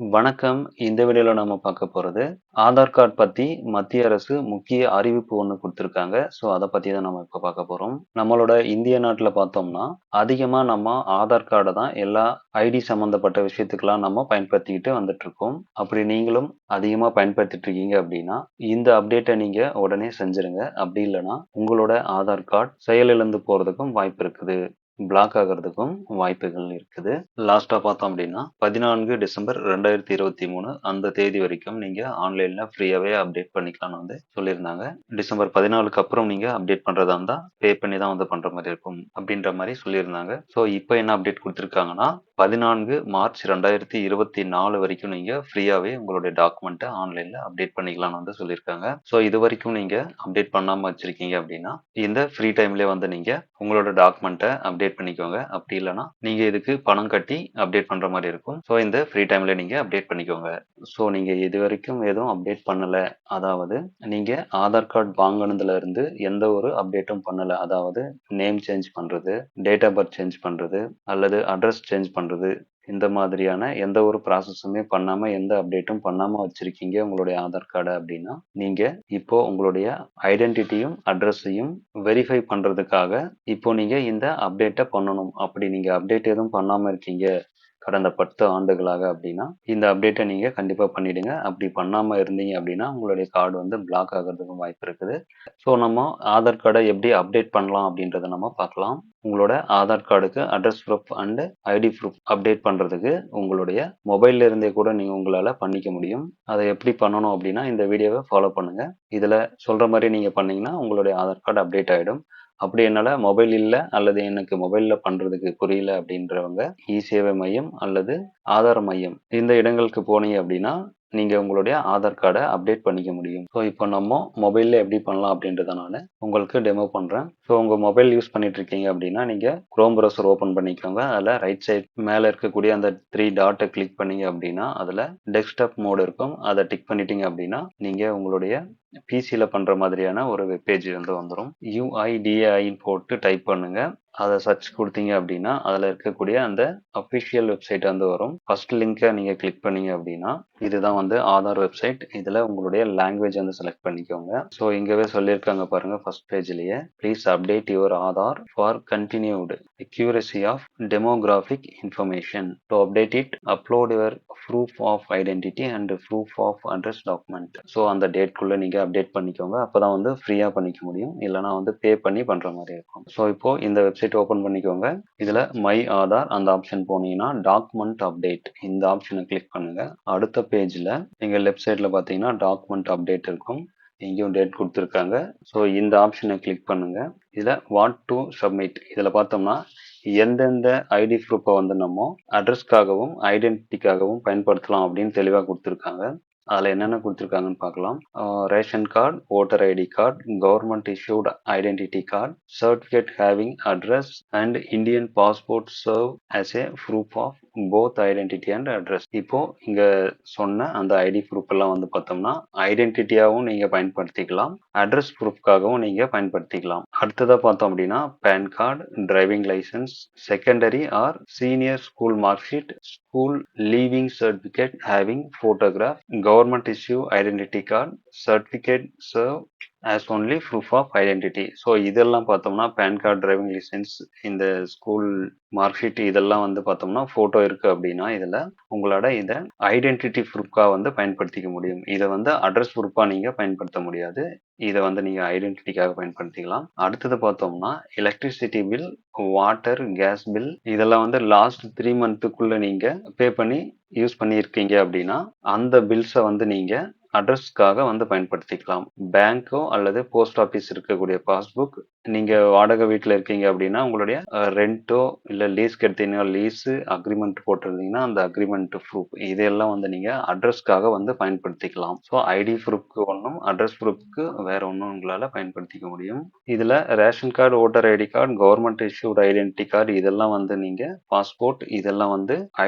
வணக்கம். இந்த வீடியோல நம்ம பார்க்க போறது, ஆதார் கார்ட் பத்தி மத்திய அரசு முக்கிய அறிவிப்பு ஒண்ணு குடுத்திருக்காங்க. அத பத்தி தான் நம்ம இப்ப பார்க்க போறோம். நம்மளோட இந்திய நாட்டுல பார்த்தோம்னா, அதிகமா நம்ம ஆதார் கார்ட தான் எல்லா ஐடி சம்மந்தப்பட்ட விஷயத்துக்கெல்லாம் நம்ம பயன்படுத்திக்கிட்டு வந்துட்டுருக்கோம். அப்படி நீங்களும் அதிகமா பயன்படுத்திட்டு இருக்கீங்க அப்படின்னா, இந்த அப்டேட்ட நீங்க உடனே செஞ்சுருங்க. அப்படி இல்லன்னா, உங்களோட ஆதார் கார்ட் செயலிழந்து போறதுக்கும் வாய்ப்பு இருக்குது. பிளாக் ஆகுறதுக்கும் வாய்ப்புகள் இருக்குது. லாஸ்ட்டா பார்த்தோம் அப்படின்னா, 14 டிசம்பர் 2023 அந்த தேதி வரைக்கும் நீங்க ஆன்லைன்ல ஃப்ரீயாவே அப்டேட் பண்ணிக்கலாம்னு சொல்லியிருந்தாங்க. டிசம்பர் 14க்கு அப்புறம் நீங்க அப்டேட் பண்றதா இருந்தா, பே பண்ணி தான் பண்ற மாரி இருக்கும். அப்படின்ற மாரி சொல்லியிருந்தாங்க. இப்ப என்ன அப்டேட் குடுத்திருக்காங்கன்னா, 14 மார்ச் 2024 வரைக்கும் நீங்க ஃப்ரீயாவே உங்களுடைய டாக்குமெண்ட்ட ஆன்லைன்ல அப்டேட் பண்ணிக்கலாம்னு சொல்லியிருக்காங்க. இதுவரைக்கும் நீங்க அப்டேட் பண்ணாம வச்சிருக்கீங்க அப்படின்னா, இந்த ஃப்ரீ டைம்லயே நீங்க உங்களோட டாக்குமெண்ட்ட அப்டேட் பண்ணிக்கோங்க. அப்படி இல்லன்னா, நீங்க இதுக்கு பணம் கட்டி அப்டேட் பண்ற மாரி இருக்கும். இந்த ஃப்ரீ டைம்ல நீங்க அப்டேட் பண்ணிக்கோங்க. நீங்க இதுவரைக்கும் எதுவும் அப்டேட் பண்ணல. அதாவது நீங்க ஆதார் கார்ட் வாங்குனதுல இருந்து எந்த ஒரு அப்டேட்டும் பண்ணல. அதாவது நேம் சேஞ்ச் பண்றது, டேட் ஆஃப் பர்த் சேஞ்ச் பண்றது, அல்லது அட்ரஸ் சேஞ்ச் பண்றது. இந்த மாதிரியான எந்த ஒரு ப்ராசஸுமே பண்ணாம, எந்த அப்டேட்டும் பண்ணாம வச்சிருக்கீங்க உங்களுடைய ஆதார் கார்ட அப்படின்னா, நீங்க இப்போ உங்களுடைய ஐடென்டிட்டியும், அட்ரஸையும் வெரிஃபை பண்றதுக்காக இப்போ நீங்க இந்த அப்டேட்ட பண்ணணும். அப்படி நீங்க அப்டேட் எதுவும் பண்ணாம இருக்கீங்க கடந்த 10 ஆண்டுகளாக அப்படின்னா, இந்த அப்டேட்ட நீங்க கண்டிப்பா பண்ணிடுங்க. அப்படி பண்ணாம இருந்தீங்க அப்படின்னா, உங்களுடைய கார்டு பிளாக் ஆகுறதுக்கும் வாய்ப்பு இருக்குது. நம்ம ஆதார் கார்ட எப்படி அப்டேட் பண்ணலாம் அப்படின்றத நம்ம பார்க்கலாம். உங்களோட ஆதார் கார்டுக்கு address proof and ID proof update பண்றதுக்கு உங்களுடைய மொபைல்ல இருந்தே கூட நீங்க உங்களால பண்ணிக்க முடியும். அதை எப்படி பண்ணணும் அப்படின்னா, இந்த வீடியோவை ஃபாலோ பண்ணுங்க. இதுல சொல்ற மாதிரி நீங்க பண்ணீங்கன்னா உங்களுடைய ஆதார் கார்டு அப்டேட் ஆயிடும். அப்படி என்னால மொபைல் இல்ல அல்லது எனக்கு மொபைல்ல பண்றதுக்கு புரியல அப்படின்றவங்க இ-சேவை மையம் அல்லது ஆதார் மையம் இந்த இடங்களுக்கு போனீங்க அப்படின்னா நீங்க உங்களுடைய ஆதார் கார்டை அப்டேட் பண்ணிக்க முடியும். இப்போ நம்ம மொபைல்ல எப்படி பண்ணலாம் அப்படின்றத நான் உங்களுக்கு டெமோ பண்றேன். உங்க மொபைல் யூஸ் பண்ணிட்டு இருக்கீங்க அப்படின்னா நீங்க குரோம் ப்ரௌசர் ஓபன் பண்ணிக்கோங்க. அதுல ரைட் சைட் மேல இருக்கக்கூடிய அந்த 3 டாட்டை கிளிக் பண்ணீங்க அப்படின்னா அதுல டெஸ்க்டாப் மோட் இருக்கும். அதை டிக் பண்ணிட்டீங்க அப்படின்னா நீங்க உங்களுடைய பிசில பண்ற மாதிரியான ஒரு வெப்பேஜ் வந்துடும். UIDAIன்னு போட்டு டைப் பண்ணுங்க. அதை சர்ச் கொடுத்தீங்க அப்படின்னா அதுல இருக்கக்கூடிய அந்த அபிஷியல் வெப்சைட் வரும். ஃபர்ஸ்ட் லிங்கை நீங்க கிளிக் பண்ணீங்க அப்படின்னா இதுதான் ஆதார் வெப்சைட். இதுல உங்களுடைய லாங்குவேஜ் செலக்ட் பண்ணிக்கோங்க. இங்கவே சொல்லியிருக்காங்க பாருங்க ஃபர்ஸ்ட் பேஜ்லயே, please update your Aadhaar for continued accuracy of demographic information. To update it, upload your proof of identity and proof of address document. அந்த டேட்குள்ள நீங்க அப்டேட் பண்ணிக்கோங்க. அப்பதான் ஃப்ரீயா பண்ணிக்க முடியும். இல்லைன்னா பே பண்ணி பண்ற மாதிரி இருக்கும். இப்போ இந்த வெப்சைட் ஓபன் பண்ணிக்கோங்க. இதுல மை ஆதார் அந்த ஆப்ஷன் போனீங்கன்னா டாக்குமெண்ட் அப்டேட் இந்த ஆப்ஷனை கிளிக் பண்ணுங்க. அடுத்த பேஜ்ல நீங்க லெஃப்ட் சைட்ல பாத்தீங்கன்னா டாக்குமெண்ட் அப்டேட் இருக்கும். இங்கேயும் டேட் கொடுத்துருக்காங்க. இந்த ஆப்ஷனை கிளிக் பண்ணுங்க. இதுல வாட் டு சப்மிட் இதுல பார்த்தோம்னா எந்தெந்த ஐடி ப்ரூஃபை நம்ம அட்ரஸ்க்காகவும் ஐடென்டிட்டிக்காகவும் பயன்படுத்தலாம் அப்படின்னு தெளிவா கொடுத்துருக்காங்க. அதுல என்னென்ன கொடுத்துருக்காங்கன்னு பார்க்கலாம். Ration card, voter ID card, government issued identity card, certificate having address and Indian passport serve as a proof of both identity and address. இப்போ இங்க சொன்ன அந்த ஐடி ப்ரூஃப் எல்லாம் பார்த்தோம்னா ஐடென்டிட்டியாகவும் நீங்க பயன்படுத்திக்கலாம், அட்ரஸ் ப்ரூஃப்காகவும் நீங்க பயன்படுத்திக்கலாம். அடுத்ததா பார்த்தோம் அப்படின்னா PAN card, driving licence, secondary or senior school mark sheet, school leaving certificate having photograph, government issue identity card, certificate serve as only proof of identity. இதெல்லாம் பார்த்தோம்னா பேன் கார்டு, டிரைவிங் லைசன்ஸ், இந்த school mark sheet இதெல்லாம் பார்த்தோம்னா photo இருக்கு அப்படின்னா இதுல உங்களோட இதை ஐடென்டிட்டி ப்ரூஃபா பயன்படுத்திக்க முடியும். இதை அட்ரஸ் ப்ரூஃபா நீங்க பயன்படுத்த முடியாது. இதை நீங்க ஐடென்டிட்டிக்காக பயன்படுத்திக்கலாம். அடுத்தது பார்த்தோம்னா electricity bill, water, gas bill இதெல்லாம் லாஸ்ட் 3 மந்த்துக்குள்ள நீங்க பே பண்ணி யூஸ் பண்ணியிருக்கீங்க அப்படின்னா அந்த பில்ஸை நீங்க அட்ரஸ்க்காக பயன்படுத்திக்கலாம். பேங்கோ அல்லது போஸ்ட் ஆபீஸ் இருக்கக்கூடிய பாஸ்புக், நீங்க வாடகை வீட்டுல இருக்கீங்க அப்படின்னா உங்களுடைய ரெண்டோ இல்ல லீஸ்க்கு எடுத்தீங்கன்னா லீஸ் அக்ரிமெண்ட் போட்டிருந்தீங்கன்னா அந்த அக்ரிமெண்ட் ப்ரூஃப் இதெல்லாம் நீங்க அட்ரஸ்க்காக பயன்படுத்திக்கலாம். ஐடி ப்ரூஃப்க்கு ஒன்றும் அட்ரஸ் ப்ரூஃப்க்கு வேற ஒன்றும் உங்களால பயன்படுத்திக்க முடியும். இதுல ration card, voter ID card, government issued identity card இதெல்லாம் நீங்க பாஸ்போர்ட் இதெல்லாம்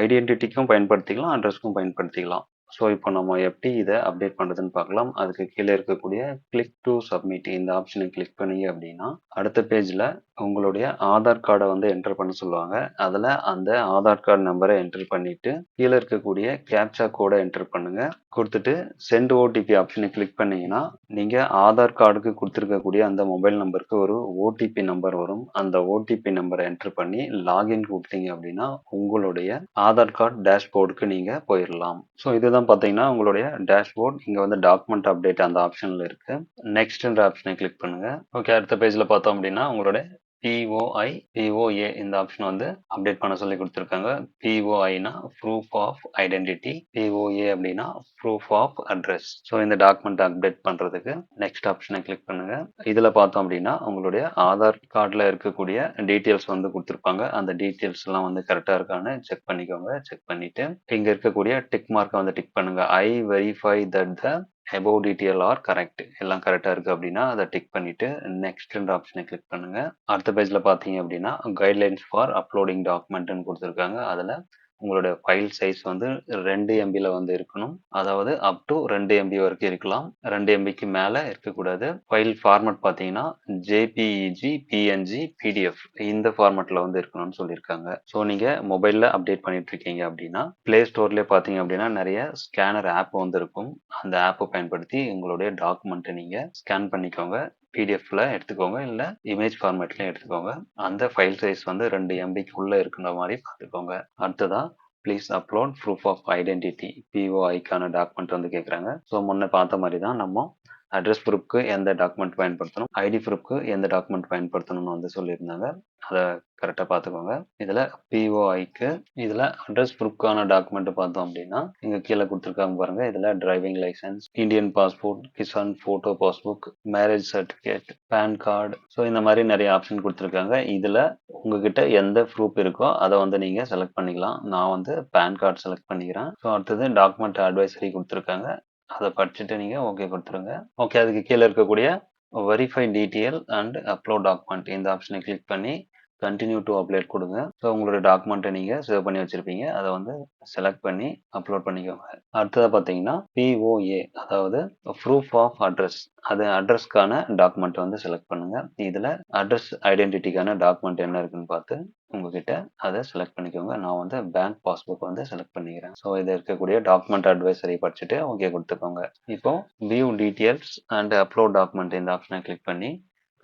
ஐடென்டிட்டிக்கும் பயன்படுத்திக்கலாம், அட்ரஸ்க்கும் பயன்படுத்திக்கலாம். ஸோ இப்போ நம்ம எப்படி இதை அப்டேட் பண்ணுறதுன்னு பார்க்கலாம். அதுக்கு கீழே இருக்கக்கூடிய கிளிக் டு சப்மிட் இந்த ஆப்ஷனை கிளிக் பண்ணீங்க அப்படின்னா அடுத்த பேஜில் உங்களுடைய ஆதார் கார்டை வந்து என்டர் பண்ண சொல்லுவாங்க. அதில் அந்த ஆதார் கார்டு நம்பரை என்டர் பண்ணிட்டு கீழே இருக்கக்கூடிய கேப்சா கோடை என்டர் பண்ணுங்க. கொடுத்துட்டு சென்ட் ஓடிபி ஆப்ஷனை கிளிக் பண்ணீங்கன்னா நீங்கள் ஆதார் கார்டுக்கு கொடுத்துருக்கக்கூடிய அந்த மொபைல் நம்பருக்கு ஒரு ஓடிபி நம்பர் வரும். அந்த ஓடிபி நம்பரை என்டர் பண்ணி லாகின் கொடுத்தீங்க அப்படின்னா உங்களுடைய ஆதார் கார்டு டேஷ்போர்டுக்கு நீங்கள் போயிடலாம். ஸோ இதுதான் பார்த்தீங்கன்னா உங்களுடைய டேஷ்போர்ட். இங்கே வந்து டாக்குமெண்ட் அப்டேட் அந்த ஆப்ஷனில் இருக்கு. நெக்ஸ்ட்ன்ற ஆப்ஷனை கிளிக் பண்ணுங்க. ஓகே, அடுத்த பேஜில் பார்த்தோம் அப்படின்னா உங்களுடைய POI, POA இந்த ஆப்ஷன் வந்து அப்டேட் பண்ண சொல்லி கொடுத்துருக்காங்க. POIனா ப்ரூஃப் ஆஃப் ஐடென்டிட்டி, POA அப்படின்னா ப்ரூஃப் ஆஃப் அட்ரஸ். ஸோ இந்த டாக்குமெண்ட் அப்டேட் பண்ணுறதுக்கு நெக்ஸ்ட் ஆப்ஷனை கிளிக் பண்ணுங்க. இதில் பார்த்தோம் அப்படின்னா உங்களுடைய ஆதார் கார்டில் இருக்கக்கூடிய டீட்டெயில்ஸ் வந்து கொடுத்துருப்பாங்க. அந்த டீட்டெயில்ஸ் எல்லாம் வந்து கரெக்டாக இருக்கான்னு செக் பண்ணிக்கோங்க. செக் பண்ணிட்டு இங்கே இருக்கக்கூடிய டிக் மார்க்கை வந்து டிக் பண்ணுங்க. ஐ verify that the above detail are correct எல்லாம் கரெக்டாக இருக்குது அப்படின்னா அதை டிக் பண்ணிவிட்டு நெக்ஸ்ட்ன்ற ஆப்ஷனை கிளிக் பண்ணுங்கள். அடுத்த பேஜில் பார்த்தீங்க அப்படின்னா கைட்லைன்ஸ் ஃபார் அப்லோடிங் டாக்குமெண்ட்னு கொடுத்துருக்காங்க. அதில் உங்களோட ஃபைல் சைஸ் வந்து 2 MBல வந்து இருக்கணும். அதாவது அப் டு 2 MB வரைக்கும் இருக்கலாம். 2 MBக்கு மேலே இருக்கக்கூடாது. ஃபைல் ஃபார்மட் பார்த்தீங்கன்னா JPEG, PNG, PDF இந்த ஃபார்மட்டில் வந்து இருக்கணும்னு சொல்லியிருக்காங்க. ஸோ நீங்கள் மொபைலில் அப்டேட் பண்ணிட்டு இருக்கீங்க அப்படின்னா ப்ளே ஸ்டோர்லேயே பார்த்தீங்க அப்படின்னா நிறைய ஸ்கேனர் ஆப் வந்து இருக்கும். அந்த ஆப்பை பயன்படுத்தி உங்களுடைய டாக்குமெண்ட்டை நீங்கள் ஸ்கேன் பண்ணிக்கோங்க. பிடிஎஃப்ல எடுத்துக்கோங்க, இல்லை இமேஜ் ஃபார்மேட்லையும் எடுத்துக்கோங்க. அந்த ஃபைல் சைஸ் வந்து 2 MBக்குள்ளே இருக்கிற மாதிரி பார்த்துக்கோங்க. அடுத்ததா please upload proof of identity, POIக்கான டாக்குமெண்ட் வந்து கேட்குறாங்க. ஸோ முன்ன பார்த்த மாதிரி தான் நம்ம அட்ரஸ் ப்ரூஃப்க்கு எந்த டாக்குமெண்ட் பயன்படுத்தணும், ஐடி ப்ரூஃப்க்கு எந்த டாக்குமெண்ட் பயன்படுத்தணும்னு வந்து சொல்லியிருந்தாங்க. அதை கரெக்டாக பார்த்துக்கோங்க. இதில் POIக்கு இதில் அட்ரஸ் ப்ரூஃப்க்கான டாக்குமெண்ட் பார்த்தோம் அப்படின்னா இங்கே கீழே கொடுத்துருக்காங்க பாருங்க. இதில் driving licence, Indian passport, Kisan photo passbook, marriage certificate, PAN card, so இந்த மாதிரி நிறைய ஆப்ஷன் கொடுத்துருக்காங்க. இதில் உங்ககிட்ட எந்த ப்ரூஃப் இருக்கோ அதை வந்து நீங்கள் செலக்ட் பண்ணிக்கலாம். நான் வந்து பேன் கார்டு செலக்ட் பண்ணிக்கிறேன். ஸோ அடுத்தது டாக்குமெண்ட் அட்வைசரி கொடுத்துருக்காங்க. அதை படிச்சுட்டு நீங்கள் ஓகே கொடுத்துருங்க. ஓகே, அதுக்கு கீழே இருக்கக்கூடிய verify detail and upload document இந்த ஆப்ஷனை கிளிக் பண்ணி கண்டினியூ டு அப்லோட் கொடுங்க. ஸோ உங்களோட டாக்குமெண்ட்டை நீங்கள் சேவ் பண்ணி வச்சுருப்பீங்க, அதை வந்து செலக்ட் பண்ணி அப்லோட் பண்ணிக்கோங்க. அடுத்ததாக பார்த்தீங்கன்னா POA அதாவது ப்ரூஃப் ஆஃப் அட்ரஸ், அது அட்ரஸ்க்கான டாக்குமெண்ட் வந்து செலக்ட் பண்ணுங்கள். இதில் அட்ரஸ் ஐடென்டிட்டிக்கான டாக்குமெண்ட் என்ன இருக்குன்னு பார்த்து உங்ககிட்ட அதை செலக்ட் பண்ணிக்கோங்க. நான் வந்து பேங்க் பாஸ்புக் வந்து செலக்ட் பண்ணிக்கிறேன். ஸோ இதில் இருக்கக்கூடிய டாக்குமெண்ட் அட்வைசரி படிச்சுட்டு ஓகே கொடுத்துக்கோங்க. இப்போ view details and upload document இந்த ஆப்ஷனை கிளிக் பண்ணி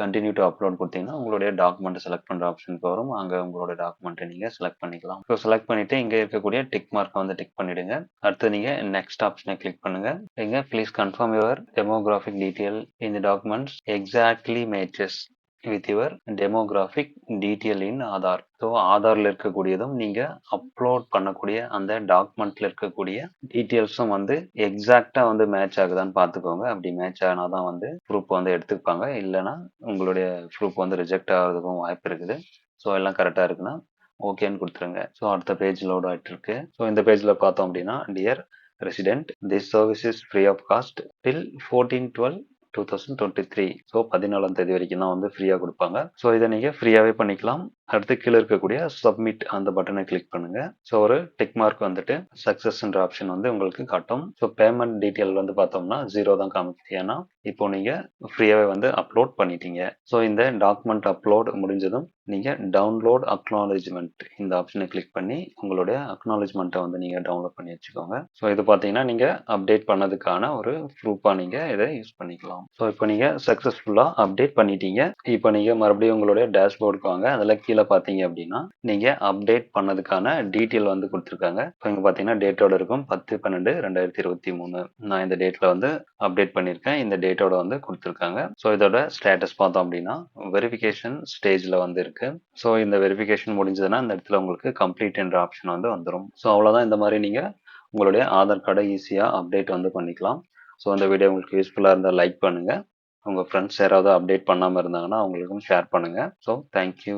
கண்டினியூ டு அப்லோட் கொடுத்தீங்கன்னா உங்களுடைய டாக்குமெண்ட் செலக்ட் பண்ணுற ஆப்ஷனுக்கு வரும். அங்கே உங்களோட டாக்குமெண்ட்டை நீங்கள் செலக்ட் பண்ணிக்கலாம். ஸோ செலக்ட் பண்ணிவிட்டு இங்கே இருக்கக்கூடிய டிக் மார்க்கை வந்து டிக் பண்ணிவிடுங்க. அடுத்து நீங்கள் நெக்ஸ்ட் ஆப்ஷனை கிளிக் பண்ணுங்கள். இங்கே please confirm your demographic detail இந்த documents exactly matches with your demographic detail in Aadhaar. So ஆதாரில் இருக்கக்கூடியதும் நீங்கள் அப்லோட் பண்ணக்கூடிய அந்த டாக்குமெண்ட்டில் இருக்கக்கூடிய டீட்டெயில்ஸும் வந்து எக்ஸாக்டாக வந்து மேட்ச் ஆகுதான்னு பார்த்துக்கோங்க. அப்படி மேட்ச் ஆனால் தான் வந்து ப்ரூஃப் வந்து எடுத்துப்பாங்க. இல்லைனா உங்களுடைய ப்ரூஃப் வந்து ரிஜெக்ட் ஆகிறதுக்கும் வாய்ப்பு இருக்குது. ஸோ எல்லாம் கரெக்டாக இருக்குன்னா ஓகேன்னு கொடுத்துருங்க. ஸோ அடுத்த பேஜ் லோட் ஆகிட்டு இருக்கு. ஸோ இந்த பேஜில் பார்த்தோம் அப்படின்னா dear resident, this service is free of cost till 14/12/2023. So 14ஆம் தேதி வரைக்கும் தான் வந்து ஃப்ரீயாக கொடுப்பாங்க. ஸோ இதை நீங்கள் ஃப்ரீயாகவே பண்ணிக்கலாம். அடுத்து கீழே இருக்கக்கூடிய சப்மிட் அந்த பட்டனை கிளிக் பண்ணுங்க. ஸோ ஒரு டிக் மார்க் வந்துட்டு சக்ஸஸ்ன்ற ஆப்ஷன் வந்து உங்களுக்கு காட்டும். ஸோ பேமெண்ட் டீட்டெயில் வந்து பார்த்தோம்னா 0 தான் காமிக்குது. ஏன்னா இப்போ நீங்கள் ஃப்ரீயாகவே வந்து அப்லோட் பண்ணிட்டீங்க. ஸோ இந்த டாக்குமெண்ட் அப்லோட் முடிஞ்சதும் நீங்கள் டவுன்லோட் அக்னாலஜ்மெண்ட் இந்த ஆப்ஷனை கிளிக் பண்ணி உங்களுடைய அக்னாலஜ்மெண்ட்டை வந்து நீங்கள் டவுன்லோட் பண்ணி வச்சுக்கோங்க. ஸோ இது பார்த்தீங்கன்னா நீங்கள் அப்டேட் பண்ணதுக்கான ஒரு ப்ரூஃபாக நீங்கள் இதை யூஸ் பண்ணிக்கலாம். ஸோ இப்போ நீங்கள் சக்ஸஸ்ஃபுல்லாக அப்டேட் பண்ணிட்டீங்க. இப்போ நீங்கள் மறுபடியும் உங்களுடைய டேஷ்போர்டுக்கு வாங்க. அதில் கீழே பார்த்தீங்க அப்படின்னா நீங்கள் அப்டேட் பண்ணதுக்கான டீட்டெயில் வந்து கொடுத்துருக்காங்க. ஸோ இங்கே பார்த்தீங்கன்னா டேட்டோட இருக்கும் 10/12/2023. நான் இந்த டேட்டில் வந்து அப்டேட் பண்ணியிருக்கேன். இந்த டேட்டோட வந்து கொடுத்துருக்காங்க. ஸோ இதோட ஸ்டேட்டஸ் பார்த்தோம் அப்படின்னா வெரிஃபிகேஷன் ஸ்டேஜில் வந்து இருக்கு. ஸோ இந்த வெரிஃபிகேஷன் முடிஞ்சதுன்னா இந்த இடத்துல உங்களுக்கு கம்ப்ளீட் என்ற ஆப்ஷன் வந்து வந்துடும். ஸோ அவ்வளோதான். இந்த மாதிரி நீங்கள் உங்களுடைய ஆதார் கார்டை ஈஸியாக அப்டேட் வந்து பண்ணிக்கலாம். ஸோ இந்த வீடியோ உங்களுக்கு யூஸ்ஃபுல்லாக இருந்தால் லைக் பண்ணுங்கள். உங்கள் ஃப்ரெண்ட்ஸ் யாராவது அப்டேட் பண்ணாமல் இருந்தாங்கன்னா அவங்களுக்கும் ஷேர் பண்ணுங்கள். So thank you.